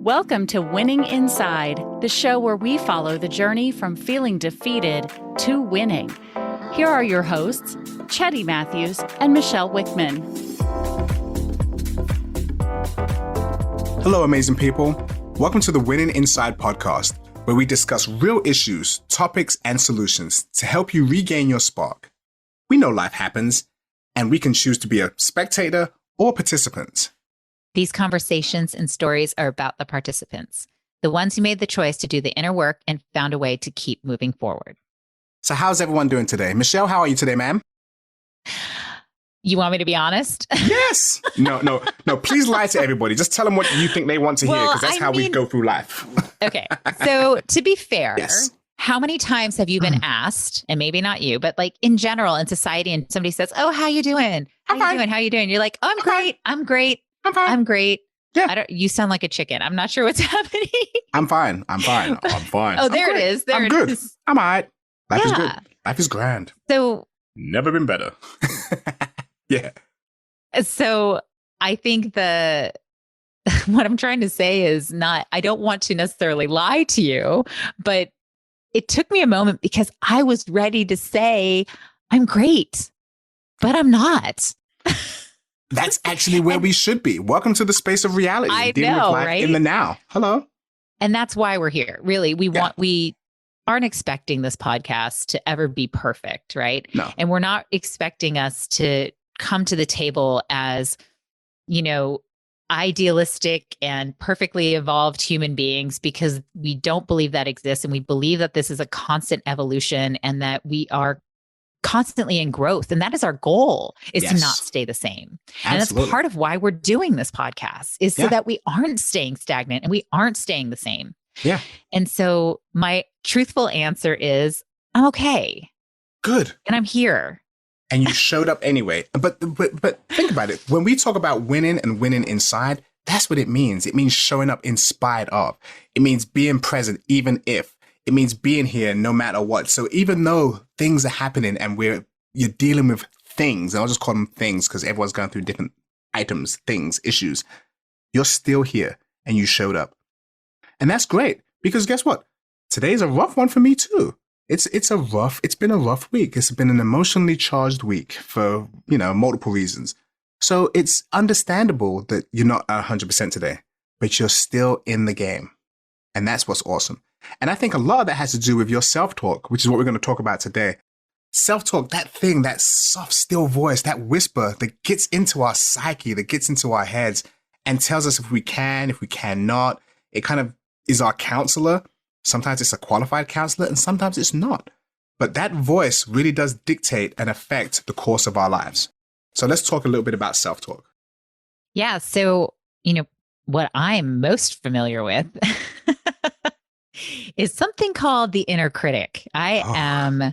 Welcome to Winning Inside, the show where we follow the journey from feeling defeated to winning. Here are your hosts, Cheddy Matthews and Michelle Wickman. Hello, amazing people. Welcome to the Winning Inside podcast, where we discuss real issues, topics, and solutions to help you regain your spark. We know life happens, and we can choose to be a spectator or participant. These conversations and stories are about the participants, the ones who made the choice to do the inner work and found a way to keep moving forward. So how's everyone doing today? Michelle, how are you today, ma'am? You want me to be honest? Yes. No. Please lie to everybody. Just tell them what you think they want to hear, because that's how we go through life. Okay. So to be fair, yes. How many times have you been asked, and maybe not you, but like in general in society, and somebody says, "Oh, how you doing? How you doing? You're like, "Oh, I'm great. I'm great. I'm fine. I'm great." Yeah. You sound like a chicken. I'm not sure what's happening. I'm fine. Oh, there it is. I'm good. I'm all right. Life is good. Life is grand. So never been better. Yeah. So I think what I'm trying to say is I don't want to necessarily lie to you, but it took me a moment because I was ready to say, I'm great, but I'm not. That's actually where we should be. Welcome to the space of reality. Dealing with life in the now. Hello. And that's why we're here. Really, we aren't expecting this podcast to ever be perfect, right? No. And we're not expecting us to come to the table as, idealistic and perfectly evolved human beings, because we don't believe that exists. And we believe that this is a constant evolution and that we are constantly in growth. And that is our goal, is to not stay the same. Absolutely. And that's part of why we're doing this podcast, is so that we aren't staying stagnant and we aren't staying the same. Yeah. And so my truthful answer is, I'm okay. Good. And I'm here. And you showed up anyway. But think about it. When we talk about winning and winning inside, that's what it means. It means showing up in spite of. It means being present even if. It means being here no matter what. So even though things are happening and you're dealing with things, and I'll just call them things because everyone's going through different items, things, issues, you're still here and you showed up. And that's great, because guess what? Today's a rough one for me too. It's been a rough week. It's been an emotionally charged week for, multiple reasons. So it's understandable that you're not 100% today, but you're still in the game. And that's what's awesome. And I think a lot of that has to do with your self-talk, which is what we're going to talk about today. Self-talk, that thing, that soft, still voice, that whisper that gets into our psyche, that gets into our heads and tells us if we can, if we cannot. It kind of is our counselor. Sometimes it's a qualified counselor and sometimes it's not. But that voice really does dictate and affect the course of our lives. So let's talk a little bit about self-talk. Yeah. So, what I'm most familiar with is something called the inner critic. I am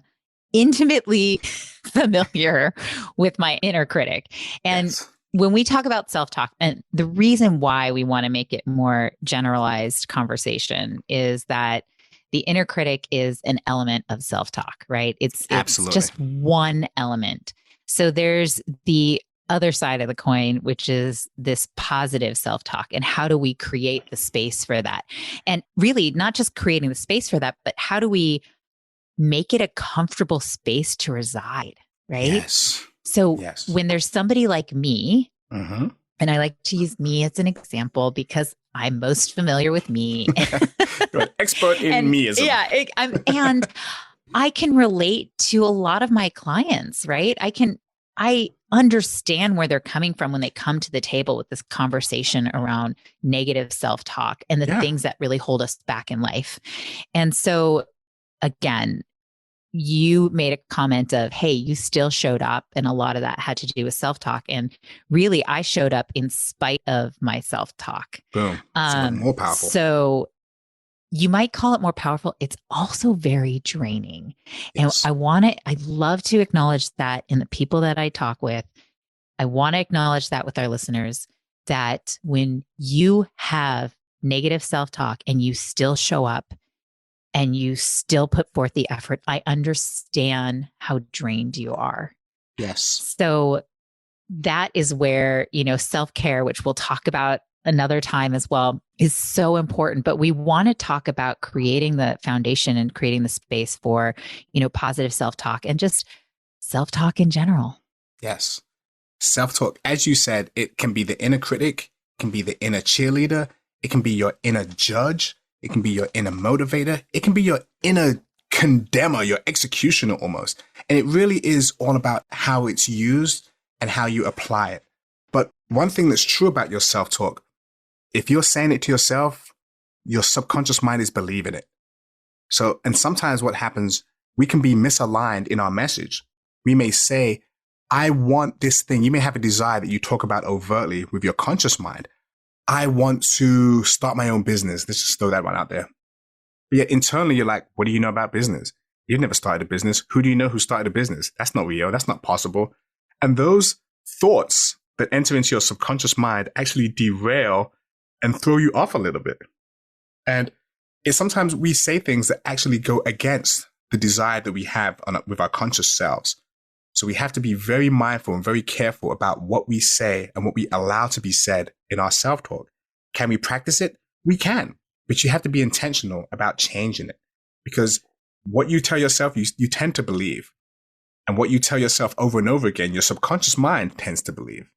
intimately familiar with my inner critic. And when we talk about self-talk, and the reason why we want to make it more generalized conversation is that the inner critic is an element of self-talk, right? It's just one element. So there's the other side of the coin, which is this positive self-talk. And how do we create the space for that? And really not just creating the space for that, but how do we make it a comfortable space to reside, right? Yes. So when there's somebody like me, and I like to use me as an example because I'm most familiar with me. You're an expert in meism. Yeah. And I can relate to a lot of my clients, right? I understand where they're coming from when they come to the table with this conversation around negative self-talk and the things that really hold us back in life. And so again, you made a comment of, hey, you still showed up. And a lot of that had to do with self-talk. And really, I showed up in spite of my self-talk. Boom. More powerful. So you might call it more powerful. It's also very draining. Yes. And I love to acknowledge that in the people that I talk with. I want to acknowledge that with our listeners, that when you have negative self-talk and you still show up, and you still put forth the effort, I understand how drained you are. Yes. So that is where, self-care, which we'll talk about another time as well, is so important. But we want to talk about creating the foundation and creating the space for, positive self-talk and just self-talk in general. Yes. Self-talk, as you said, it can be the inner critic, it can be the inner cheerleader, it can be your inner judge, it can be your inner motivator, it can be your inner condemner, your executioner almost. And it really is all about how it's used and how you apply it. But one thing that's true about your self-talk, if you're saying it to yourself, your subconscious mind is believing it. So, and sometimes what happens, we can be misaligned in our message. We may say, I want this thing. You may have a desire that you talk about overtly with your conscious mind. I want to start my own business. Let's just throw that one out there. But yet internally, you're like, what do you know about business? You've never started a business. Who do you know who started a business? That's not real. That's not possible. And those thoughts that enter into your subconscious mind actually derail and throw you off a little bit. And it's sometimes we say things that actually go against the desire that we have with our conscious selves. So we have to be very mindful and very careful about what we say and what we allow to be said in our self-talk. Can we practice it? We can, but you have to be intentional about changing it, because what you tell yourself, you tend to believe. And what you tell yourself over and over again, your subconscious mind tends to believe.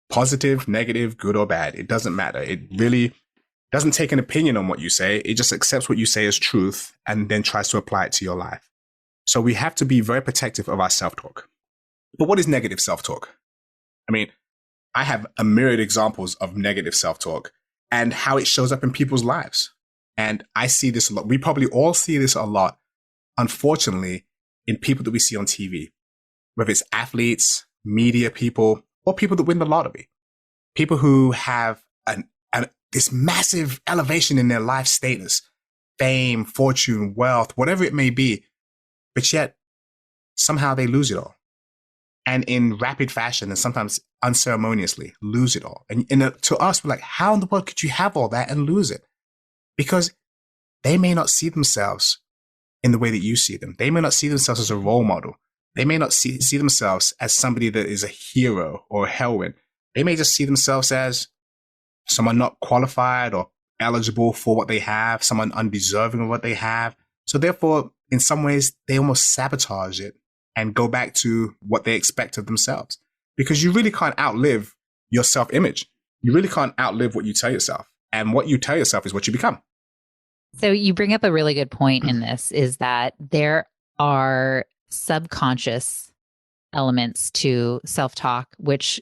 Positive, negative, good or bad, it doesn't matter. It really doesn't take an opinion on what you say. It just accepts what you say as truth and then tries to apply it to your life. So we have to be very protective of our self-talk. But what is negative self-talk? I mean, I have a myriad examples of negative self-talk and how it shows up in people's lives. And I see this a lot. We probably all see this a lot, unfortunately, in people that we see on TV, whether it's athletes, media people, or people that win the lottery. People who have this massive elevation in their life status, fame, fortune, wealth, whatever it may be, but yet somehow they lose it all. And in rapid fashion, and sometimes unceremoniously, lose it all. And to us, we're like, how in the world could you have all that and lose it? Because they may not see themselves in the way that you see them. They may not see themselves as a role model. They may not see themselves as somebody that is a hero or a heroine. They may just see themselves as someone not qualified or eligible for what they have, someone undeserving of what they have. So therefore, in some ways, they almost sabotage it and go back to what they expect of themselves. Because you really can't outlive your self-image. You really can't outlive what you tell yourself. And what you tell yourself is what you become. So you bring up a really good point in this, is that there are subconscious elements to self-talk, which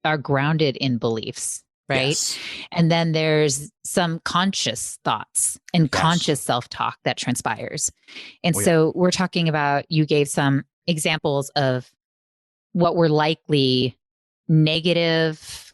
are grounded in beliefs, right? Yes. And then there's some conscious thoughts and conscious self-talk that transpires. And so we're talking about, you gave some examples of what were likely negative,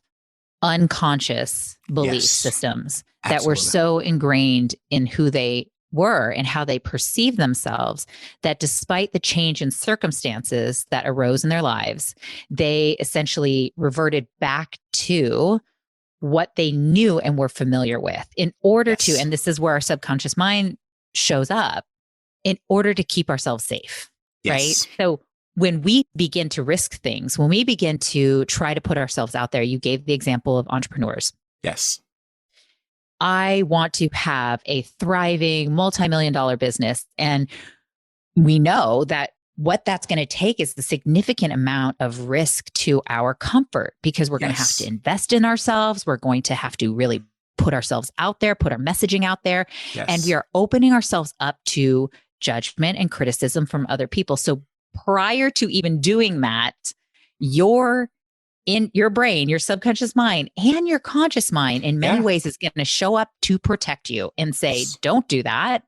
unconscious belief systems that were so ingrained in who they were and how they perceive themselves, that despite the change in circumstances that arose in their lives, they essentially reverted back to what they knew and were familiar with in order to, and this is where our subconscious mind shows up, in order to keep ourselves safe, right? So when we begin to risk things, when we begin to try to put ourselves out there, you gave the example of entrepreneurs. Yes. I want to have a thriving multi-million-dollar business. And we know that what that's going to take is the significant amount of risk to our comfort, because we're going to have to invest in ourselves. We're going to have to really put ourselves out there, put our messaging out there. And we are opening ourselves up to judgment and criticism from other people. So prior to even doing that, in your brain, your subconscious mind, and your conscious mind in many ways is going to show up to protect you and say, don't do that.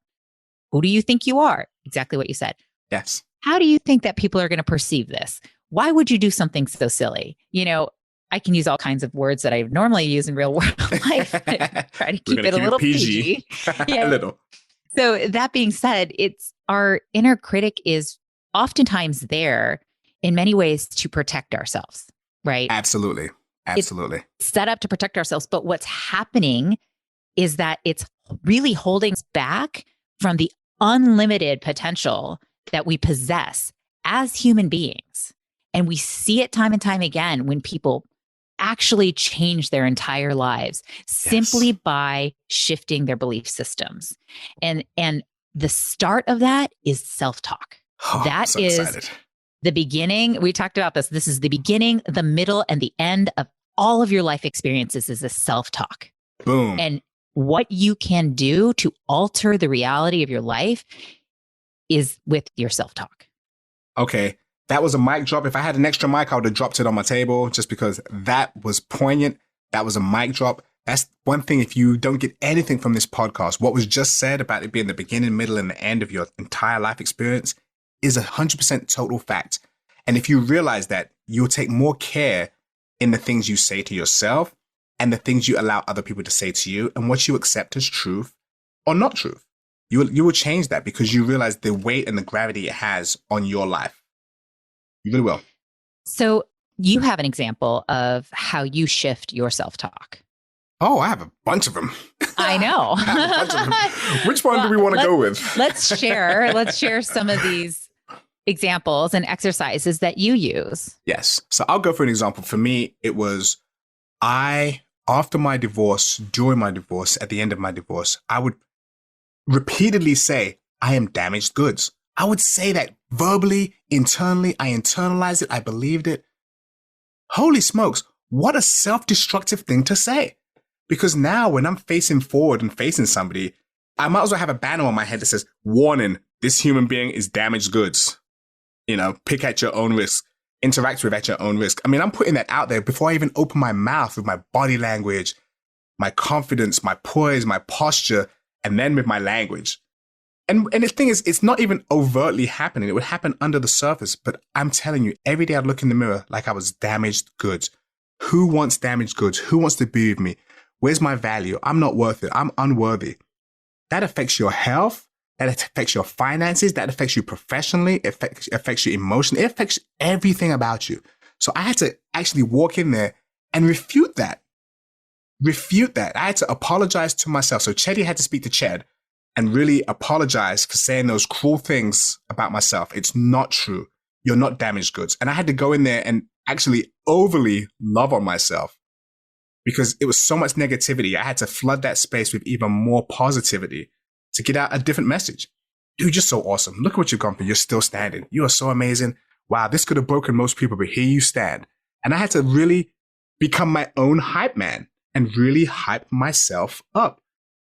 Who do you think you are? Exactly what you said. Yes. How do you think that people are going to perceive this? Why would you do something so silly? I can use all kinds of words that I normally use in real world life. Try to keep it a little PG. A little. So that being said, it's our inner critic is oftentimes there in many ways to protect ourselves. Right? Absolutely. It's set up to protect ourselves. But what's happening is that it's really holding us back from the unlimited potential that we possess as human beings. And we see it time and time again when people actually change their entire lives simply by shifting their belief systems. And the start of that is self-talk. Oh, that so is excited. the beginning. We talked about this. This is the beginning, the middle, and the end of all of your life experiences is a self-talk. Boom. And what you can do to alter the reality of your life is with your self-talk. Okay. That was a mic drop. If I had an extra mic, I would have dropped it on my table just because that was poignant. That was a mic drop. That's one thing. If you don't get anything from this podcast, what was just said about it being the beginning, middle, and the end of your entire life experience is 100% total fact. And if you realize that, you'll take more care in the things you say to yourself and the things you allow other people to say to you and what you accept as truth or not truth. You will change that because you realize the weight and the gravity it has on your life. You really will. So you have an example of how you shift your self-talk. Oh, I have a bunch of them. I know. I have a bunch of them. Which one do we want to go with? Let's share some of these examples and exercises that you use. Yes. So I'll go for an example. For me, it was after my divorce, during my divorce, at the end of my divorce, I would repeatedly say, I am damaged goods. I would say that verbally, internally. I internalized it. I believed it. Holy smokes. What a self-destructive thing to say. Because now when I'm facing forward and facing somebody, I might as well have a banner on my head that says, warning, this human being is damaged goods. Pick at your own risk. Interact with at your own risk. I mean, I'm putting that out there before I even open my mouth with my body language, my confidence, my poise, my posture, and then with my language. And the thing is, it's not even overtly happening. It would happen under the surface. But I'm telling you, every day I'd look in the mirror like I was damaged goods. Who wants damaged goods? Who wants to be with me? Where's my value? I'm not worth it. I'm unworthy. That affects your health. That affects your finances. That affects you professionally. It affects you emotionally. It affects everything about you. So I had to actually walk in there and refute that. I had to apologize to myself. So Cheddy had to speak to Ched and really apologize for saying those cruel things about myself. It's not true. You're not damaged goods. And I had to go in there and actually overly love on myself because it was so much negativity. I had to flood that space with even more positivity to get out a different message. Dude, you're so awesome. Look at what you've gone through. You're still standing. You are so amazing. Wow, this could have broken most people, but here you stand. And I had to really become my own hype man and really hype myself up.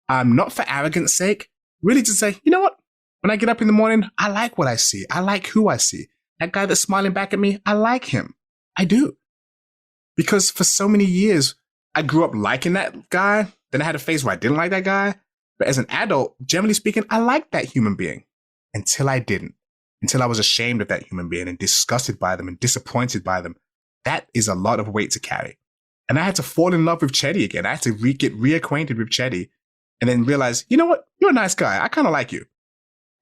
Not for arrogance sake, really to say, you know what? When I get up in the morning, I like what I see. I like who I see. That guy that's smiling back at me, I like him. I do. Because for so many years, I grew up liking that guy. Then I had a phase where I didn't like that guy. But as an adult, generally speaking, I liked that human being until I didn't. Until I was ashamed of that human being and disgusted by them and disappointed by them. That is a lot of weight to carry. And I had to fall in love with Cheddy again. I had to get reacquainted with Cheddy and then realize, you know what? You're a nice guy. I kind of like you.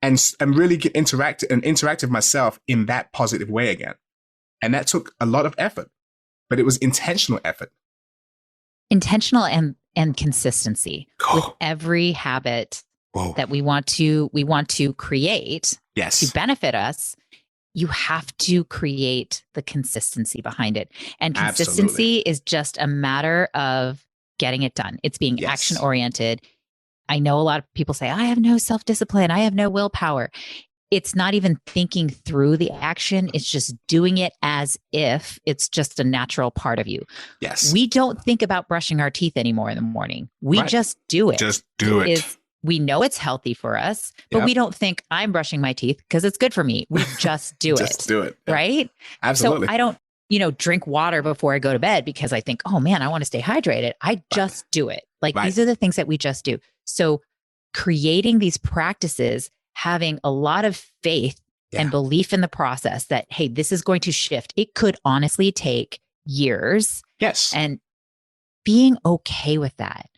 And really interact with myself in that positive way again. And that took a lot of effort, but it was intentional effort. Intentional and consistency with every habit that we want to create to benefit us. You have to create the consistency behind it. And consistency is just a matter of getting it done. It's being action oriented. I know a lot of people say, I have no self-discipline. I have no willpower. It's not even thinking through the action. It's just doing it as if it's just a natural part of you. Yes. We don't think about brushing our teeth anymore in the morning. We just do it. Just do it. We know it's healthy for us, but we don't think I'm brushing my teeth because it's good for me. We just do it. Just do it. Yeah. Right? Absolutely. So I don't, drink water before I go to bed because I think, oh man, I want to stay hydrated. I just do it. These are the things that we just do. So creating these practices, having a lot of faith and belief in the process that, hey, this is going to shift. It could honestly take years. Yes. And being okay with that.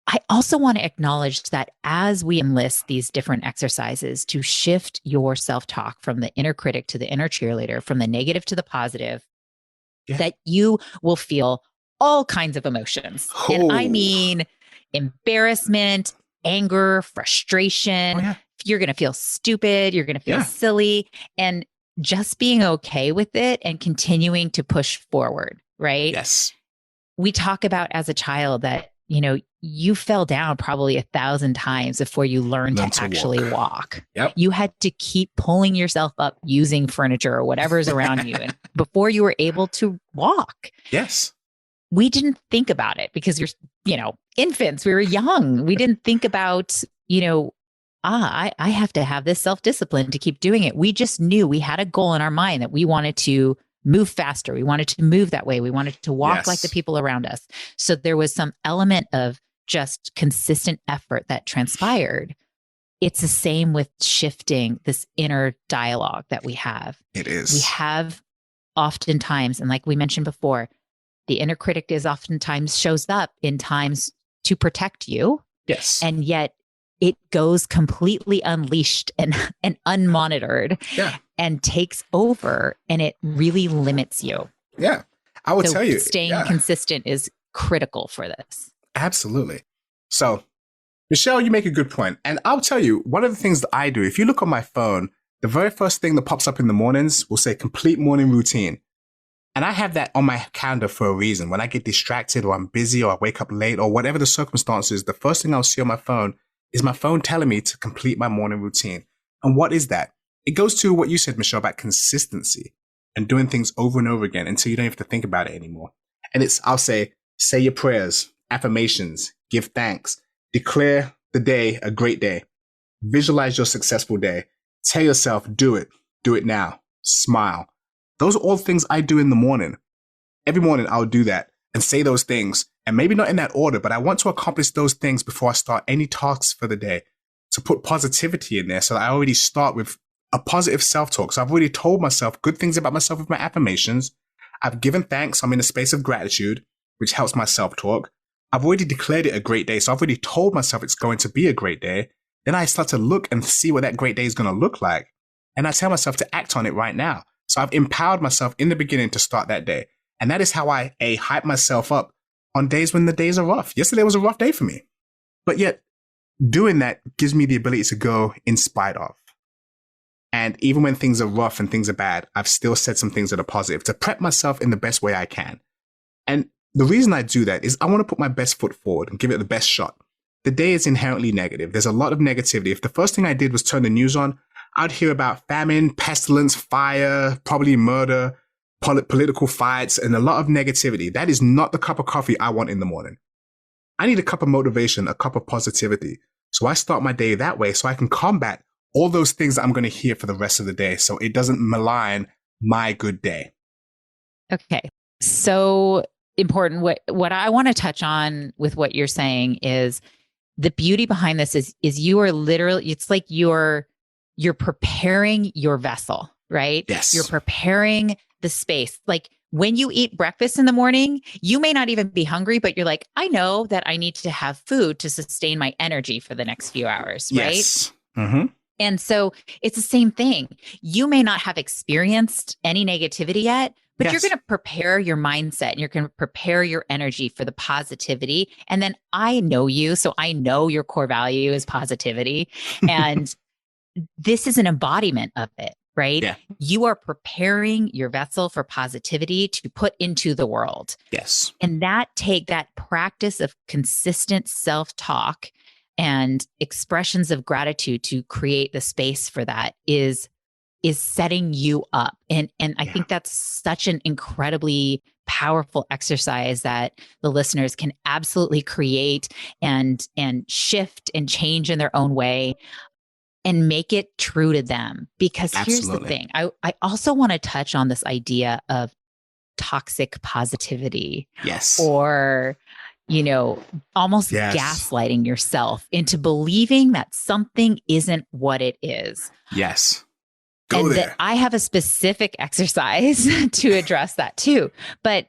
I also want to acknowledge that as we enlist these different exercises to shift your self-talk from the inner critic to the inner cheerleader, from the negative to the positive, that you will feel all kinds of emotions. Oh. And I mean embarrassment, anger, frustration. Oh, yeah. You're going to feel stupid. You're going to feel silly. And just being okay with it and continuing to push forward, right? Yes. we talk about as a child that, you fell down probably 1,000 times before you learned to actually walk. Yep. You had to keep pulling yourself up using furniture or whatever's around you and before you were able to walk. Yes. We didn't think about it because you're, infants. We were young. We didn't think about, I have to have this self-discipline to keep doing it. We just knew we had a goal in our mind that we wanted to move faster. We wanted to move that way. We wanted to walk like the people around us. So there was some element of just consistent effort that transpired. It's the same with shifting this inner dialogue that we have. It is. We have oftentimes, and like we mentioned before, the inner critic is oftentimes shows up in times to protect you. Yes. And yet it goes completely unleashed and unmonitored and takes over, and it really limits you. Yeah. I will tell you. Staying consistent is critical for this. Absolutely. So, Michelle, you make a good point. And I'll tell you, one of the things that I do, if you look on my phone, the very first thing that pops up in the mornings will say complete morning routine. And I have that on my calendar for a reason. When I get distracted or I'm busy or I wake up late or whatever the circumstances, the first thing I'll see on my phone is my phone telling me to complete my morning routine. And what is that? It goes to what you said, Michelle, about consistency and doing things over and over again until you don't have to think about it anymore. And I'll say your prayers, affirmations, give thanks, declare the day a great day, visualize your successful day, tell yourself, do it now, smile. Those are all things I do in the morning. Every morning I'll do that and say those things, and maybe not in that order, but I want to accomplish those things before I start any tasks for the day. To put positivity in there so that I already start with a positive self-talk. So I've already told myself good things about myself with my affirmations. I've given thanks. I'm in a space of gratitude, which helps my self-talk. I've already declared it a great day. So I've already told myself it's going to be a great day. Then I start to look and see what that great day is going to look like. And I tell myself to act on it right now. So I've empowered myself in the beginning to start that day. And that is how I hype myself up on days when the days are rough. Yesterday was a rough day for me. But yet doing that gives me the ability to go in spite of. And even when things are rough and things are bad, I've still said some things that are positive to prep myself in the best way I can. And the reason I do that is I want to put my best foot forward and give it the best shot. The day is inherently negative. There's a lot of negativity. If the first thing I did was turn the news on, I'd hear about famine, pestilence, fire, probably murder, political fights, and a lot of negativity. That is not the cup of coffee I want in the morning. I need a cup of motivation, a cup of positivity. So I start my day that way so I can combat all those things that I'm going to hear for the rest of the day so it doesn't malign my good day. Okay. So important. What I want to touch on with what you're saying is the beauty behind this is you are literally, it's like you're preparing your vessel, right? Yes. You're preparing the space. Like when you eat breakfast in the morning, you may not even be hungry, but you're like, I know that I need to have food to sustain my energy for the next few hours, right? Yes. Mm-hmm. And so it's the same thing. You may not have experienced any negativity yet, but you're going to prepare your mindset and you're going to prepare your energy for the positivity. And then I know you, so I know your core value is positivity. And this is an embodiment of it, right? Yeah. You are preparing your vessel for positivity to put into the world. Yes. And that practice of consistent self-talk and expressions of gratitude to create the space for that is setting you up. And I think that's such an incredibly powerful exercise that the listeners can absolutely create and shift and change in their own way and make it true to them. Because here's the thing. I also want to touch on this idea of toxic positivity. Yes. Or almost gaslighting yourself into believing that something isn't what it is. Yes. Go there. That I have a specific exercise to address that too. But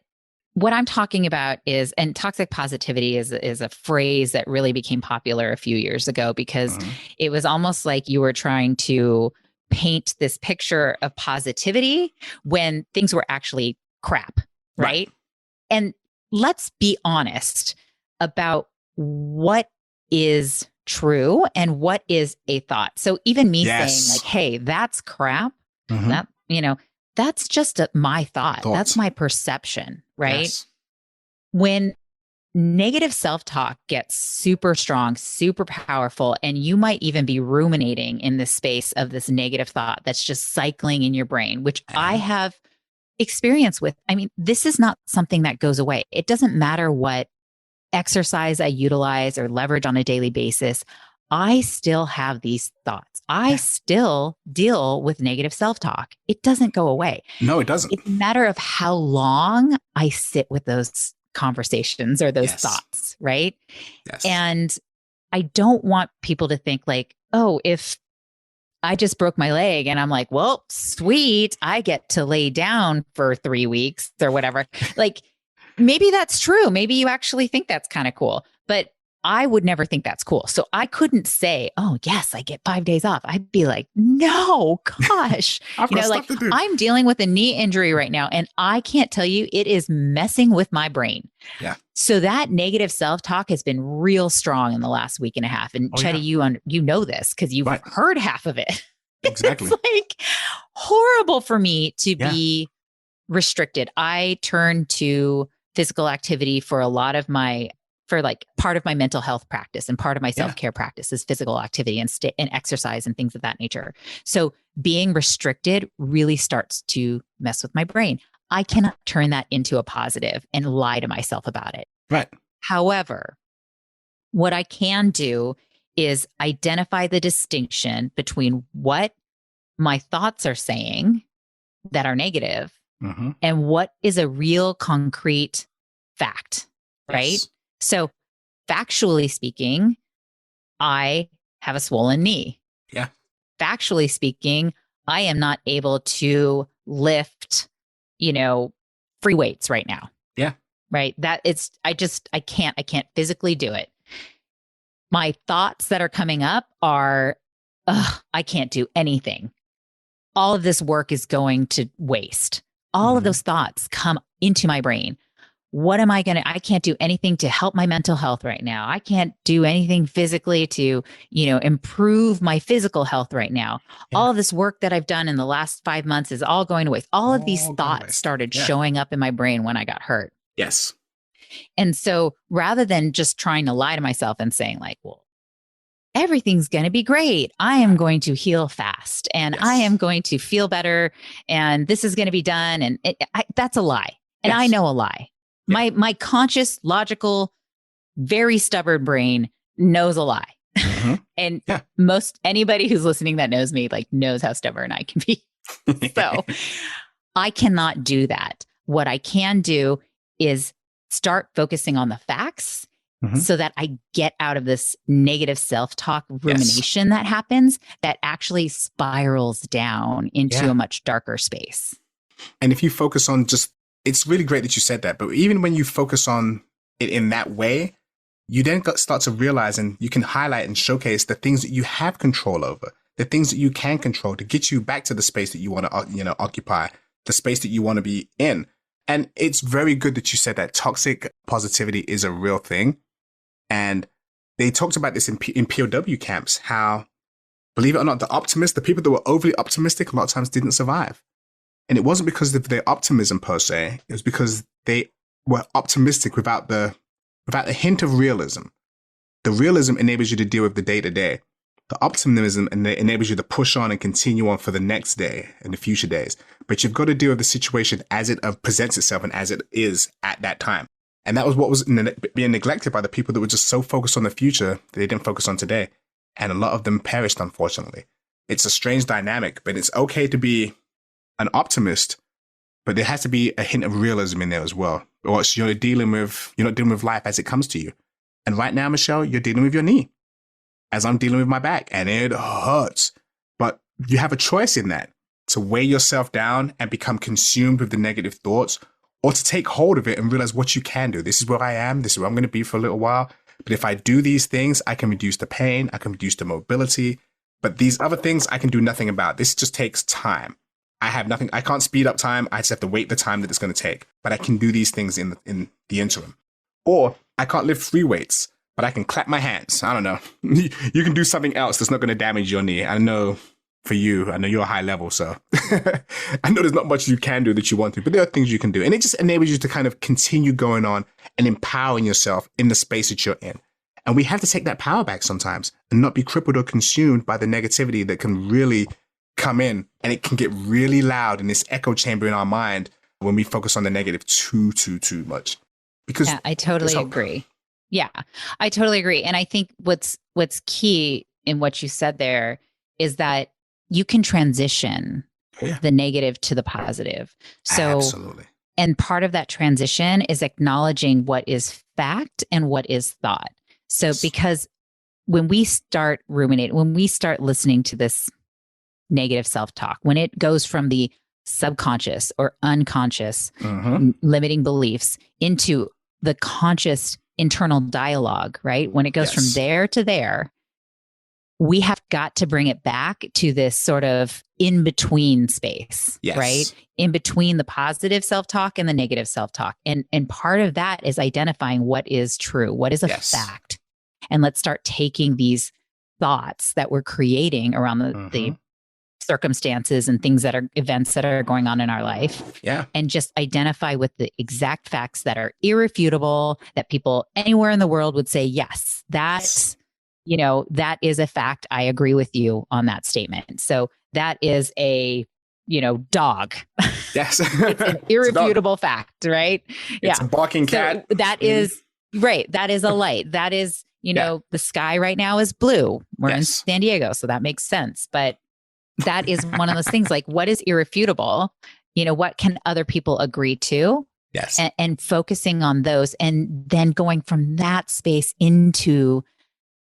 what I'm talking about is, and toxic positivity is a phrase that really became popular a few years ago because it was almost like you were trying to paint this picture of positivity when things were actually crap, right? And let's be honest about what is true and what is a thought. So even me saying like, hey, that's crap, that, that's just my thought. That's my perception, right? Yes. when negative self-talk gets super strong, super powerful, and you might even be ruminating in this space of this negative thought that's just cycling in your brain, which I have experience with. I mean, this is not something that goes away. It doesn't matter what exercise I utilize or leverage on a daily basis. I still have these thoughts. I still deal with negative self-talk. It doesn't go away. No, it doesn't. It's a matter of how long I sit with those conversations or those thoughts, right? Yes. And I don't want people to think like, oh, if I just broke my leg and I'm like, well, sweet, I get to lay down for 3 weeks or whatever. Like, maybe that's true. Maybe you actually think that's kind of cool, but I would never think that's cool. So I couldn't say, oh, yes, I get 5 days off. I'd be like, no, gosh, I'm dealing with a knee injury right now. And I can't tell you, it is messing with my brain. Yeah. So that negative self-talk has been real strong in the last week and a half. And Cheddy, you know this because you've heard half of it. Exactly. It's like horrible for me to be restricted. I turn to physical activity for a lot of part of my mental health practice, and part of my self-care practice is physical activity and exercise and things of that nature. So being restricted really starts to mess with my brain. I cannot turn that into a positive and lie to myself about it. Right. However, what I can do is identify the distinction between what my thoughts are saying that are negative and what is a real concrete fact, right? So factually speaking, I have a swollen knee. Yeah. Factually speaking, I am not able to lift, free weights right now. Yeah. Right. I can't physically do it. My thoughts that are coming up are, I can't do anything. All of this work is going to waste. All of those thoughts come into my brain. What am I I can't do anything to help my mental health right now. I can't do anything physically to, improve my physical health right now. Yeah. All of this work that I've done in the last 5 months is all going to waste. All of these thoughts started showing up in my brain when I got hurt. Yes. And so rather than just trying to lie to myself and saying like, well, everything's going to be great. I am going to heal fast and I am going to feel better and this is going to be done. And that's a lie. And I know a lie. Yeah. My conscious, logical, very stubborn brain knows a lie. And anybody who's listening that knows me, knows how stubborn I can be. So I cannot do that. What I can do is start focusing on the facts so that I get out of this negative self-talk rumination that happens that actually spirals down into a much darker space. And if you focus on it's really great that you said that, but even when you focus on it in that way, you then start to realize and you can highlight and showcase the things that you have control over, the things that you can control to get you back to the space that you want to, occupy, the space that you want to be in. And it's very good that you said that toxic positivity is a real thing. And they talked about this in POW camps, how, believe it or not, the people that were overly optimistic a lot of times didn't survive. And it wasn't because of their optimism per se. It was because they were optimistic without the hint of realism. The realism enables you to deal with the day to day. The optimism enables you to push on and continue on for the next day and the future days. But you've got to deal with the situation as it presents itself and as it is at that time. And that was what was being neglected by the people that were just so focused on the future that they didn't focus on today. And a lot of them perished, unfortunately. It's a strange dynamic, but it's okay to be an optimist, but there has to be a hint of realism in there as well. Or else you're not dealing with life as it comes to you. And right now, Michelle, you're dealing with your knee, as I'm dealing with my back, and it hurts. But you have a choice in that, to weigh yourself down and become consumed with the negative thoughts, or to take hold of it and realize what you can do. This is where I am. This is where I'm going to be for a little while. But if I do these things, I can reduce the pain. I can reduce the mobility. But these other things I can do nothing about. This just takes time. I have nothing. I can't speed up time. I just have to wait the time that it's going to take. But I can do these things in the interim. Or I can't lift free weights, but I can clap my hands. I don't know. You can do something else that's not going to damage your knee. I know for you, I know you're a high level, so I know there's not much you can do that you want to, but there are things you can do. And it just enables you to kind of continue going on and empowering yourself in the space that you're in. And we have to take that power back sometimes and not be crippled or consumed by the negativity that can really come in, and it can get really loud in this echo chamber in our mind when we focus on the negative too much. Because yeah, I totally agree. Yeah, I totally agree. And I think what's key in what you said there is that you can transition the negative to the positive. So, absolutely. And part of that transition is acknowledging what is fact and what is thought. So, because when we start ruminating, when we start listening to this negative self-talk, when it goes from the subconscious or unconscious limiting beliefs into the conscious internal dialogue, right? When it goes from there to there, we have got to bring it back to this sort of in-between space, right? In between the positive self-talk and the negative self-talk. And part of that is identifying what is true, what is a fact. And let's start taking these thoughts that we're creating around the circumstances and things that are events that are going on in our life. And just identify with the exact facts that are irrefutable, that people anywhere in the world would say, yes, that's, you know, that is a fact. I agree with you on that statement. So that is a, you know, dog. Yes. It's an irrefutable fact, right? It's a barking cat. So that is, right. That is a light. That is, you know, the sky right now is blue. We're in San Diego, so that makes sense. But that is one of those things, like, what is irrefutable? You know, what can other people agree to? And focusing on those, and then going from that space into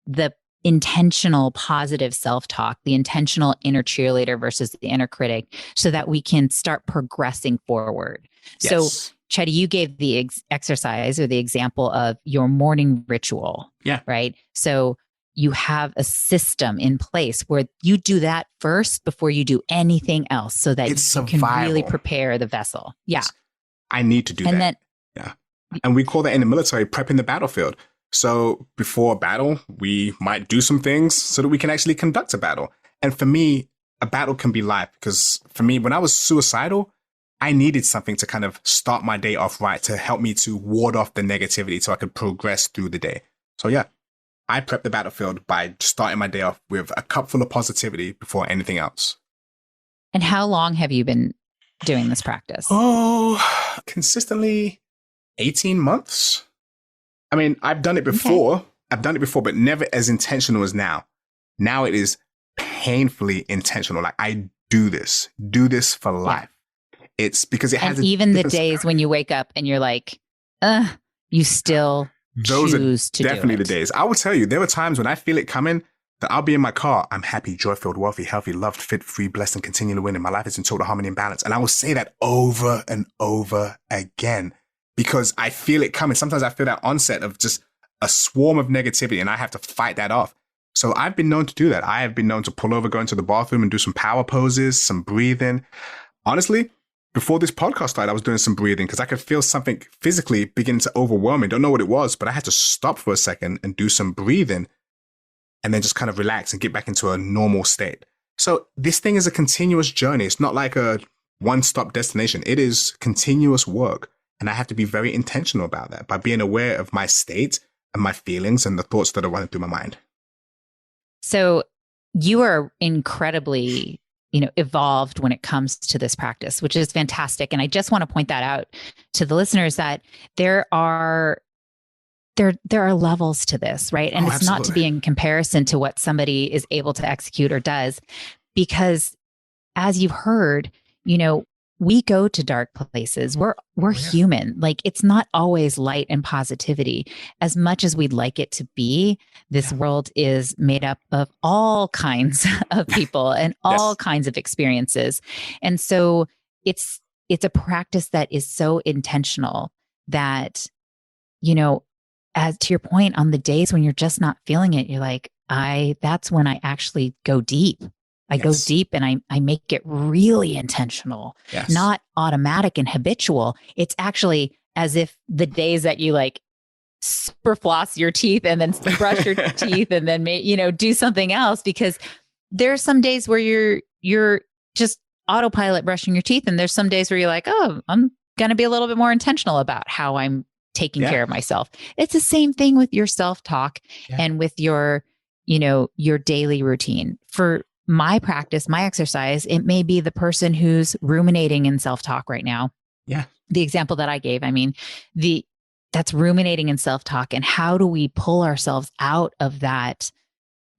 the intentional positive self-talk, the intentional inner cheerleader versus the inner critic, so that we can start progressing forward. So, Cheddy, you gave the exercise or the example of your morning ritual. Right. So you have a system in place where you do that first before you do anything else, so that you can really prepare the vessel. I need to do that. And we call that in the military prepping the battlefield. So before a battle, we might do some things so that we can actually conduct a battle. And for me, a battle can be life, because for me, when I was suicidal, I needed something to kind of start my day off right, to help me to ward off the negativity so I could progress through the day. So I prep the battlefield by starting my day off with a cup full of positivity before anything else. And how long have you been doing this practice? Oh, consistently 18 months. I mean, I've done it before. I've done it before, but never as intentional as now. Now it is painfully intentional. Like, I do this for life. It's because it has even the days when you wake up and you're like, you still choose to do it. Those are definitely the days. I will tell you, there were times when I feel it coming that I'll be in my car. I'm happy, joy-filled, wealthy, healthy, loved, fit, free, blessed, and continue to win. And my life is in total harmony and balance. And I will say that over and over again, because I feel it coming. Sometimes I feel that onset of just a swarm of negativity, and I have to fight that off. So I've been known to do that. I have been known to pull over, go into the bathroom and do some power poses, some breathing. Honestly, before this podcast started, I was doing some breathing because I could feel something physically beginning to overwhelm me. Don't know what it was, but I had to stop for a second and do some breathing and then just kind of relax and get back into a normal state. So this thing is a continuous journey. It's not like a one-stop destination. It is continuous work. And I have to be very intentional about that by being aware of my state and my feelings and the thoughts that are running through my mind. So you are incredibly, evolved when it comes to this practice, which is fantastic. And I just want to point that out to the listeners, that there are levels to this, right? And it's absolutely not to be in comparison to what somebody is able to execute or does, because as you've heard, we go to dark places. We're human. Like, it's not always light and positivity as much as we'd like it to be. This world is made up of all kinds of people and all kinds of experiences. And so it's a practice that is so intentional that, as to your point, on the days when you're just not feeling it, you're like, that's when I actually go deep. I go deep and I make it really intentional, not automatic and habitual. It's actually as if the days that you like super floss your teeth and then brush your teeth and then do something else, because there's some days where you're just autopilot brushing your teeth. And there's some days where you're like, oh, I'm going to be a little bit more intentional about how I'm taking care of myself. It's the same thing with your self-talk and with your daily routine. For my practice, my exercise, it may be the person who's ruminating in self-talk right now. Yeah. The example that I gave, I mean, that's ruminating in self-talk. And how do we pull ourselves out of that,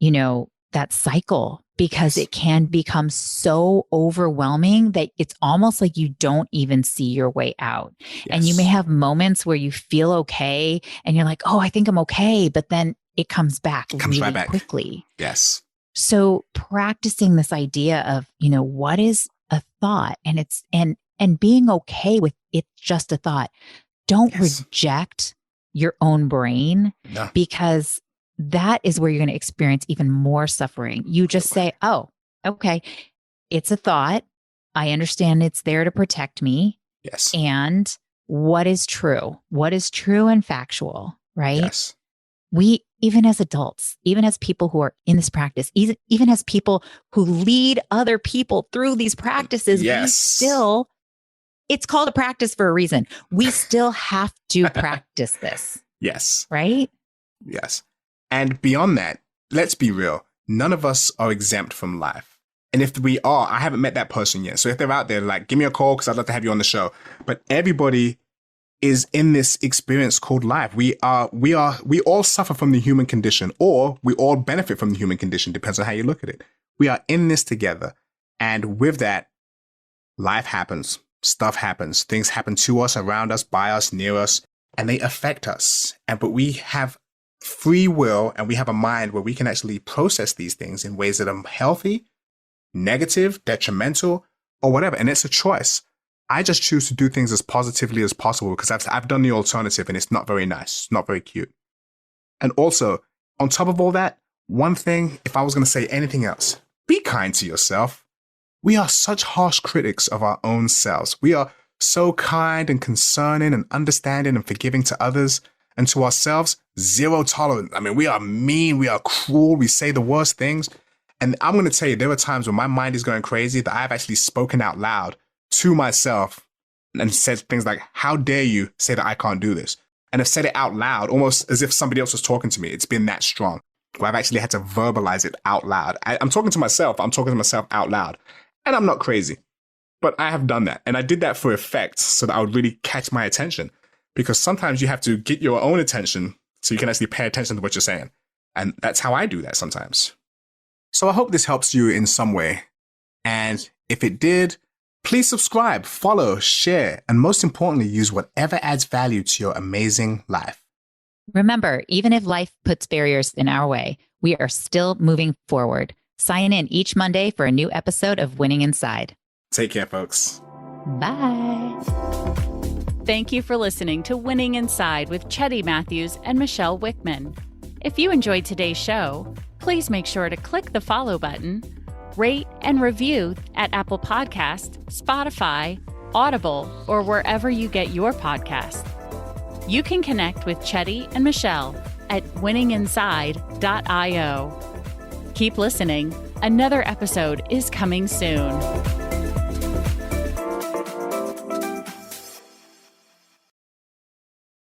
that cycle? Because it can become so overwhelming that it's almost like you don't even see your way out. Yes. And you may have moments where you feel okay and you're like, oh, I think I'm okay. But then it comes back really quickly. Yes. So practicing this idea of, what is a thought, and it's, and being okay with it's just a thought. Don't reject your own brain because that is where you're going to experience even more suffering. You just say, oh, okay, it's a thought. I understand it's there to protect me. Yes. And what is true? What is true and factual, right? Yes. We, even as adults, even as people who are in this practice, even as people who lead other people through these practices, we still, it's called a practice for a reason. We still have to practice this. Yes. Right? Yes. And beyond that, let's be real. None of us are exempt from life. And if we are, I haven't met that person yet. So if they're out there, like, give me a call because I'd love to have you on the show. But everybody is in this experience called life. We all suffer from the human condition, or we all benefit from the human condition. Depends on how you look at it. We are in this together. And with that, life happens. Stuff happens. Things happen to us, around us, by us, near us, and they affect us. But we have free will, and we have a mind where we can actually process these things in ways that are healthy, negative, detrimental, or whatever. And it's a choice. I just choose to do things as positively as possible because I've done the alternative and it's not very nice. It's not very cute. And also, on top of all that, one thing, if I was going to say anything else, be kind to yourself. We are such harsh critics of our own selves. We are so kind and concerning and understanding and forgiving to others. And to ourselves, zero tolerance. I mean, we are mean, we are cruel, we say the worst things. And I'm going to tell you, there were times when my mind is going crazy that I've actually spoken out loud to myself and said things like, how dare you say that I can't do this? And I've said it out loud, almost as if somebody else was talking to me. It's been that strong, where I've actually had to verbalize it out loud. I'm talking to myself out loud. And I'm not crazy, but I have done that. And I did that for effect so that I would really catch my attention. Because sometimes you have to get your own attention so you can actually pay attention to what you're saying. And that's how I do that sometimes. So I hope this helps you in some way. And if it did, please subscribe, follow, share, and most importantly, use whatever adds value to your amazing life. Remember, even if life puts barriers in our way, we are still moving forward. Sign in each Monday for a new episode of Winning Inside. Take care, folks. Bye. Thank you for listening to Winning Inside with Cheddy Matthews and Michelle Wickman. If you enjoyed today's show, please make sure to click the follow button, rate and review at Apple Podcasts, Spotify, Audible, or wherever you get your podcasts. You can connect with Cheddy and Michelle at winninginside.io. Keep listening. Another episode is coming soon.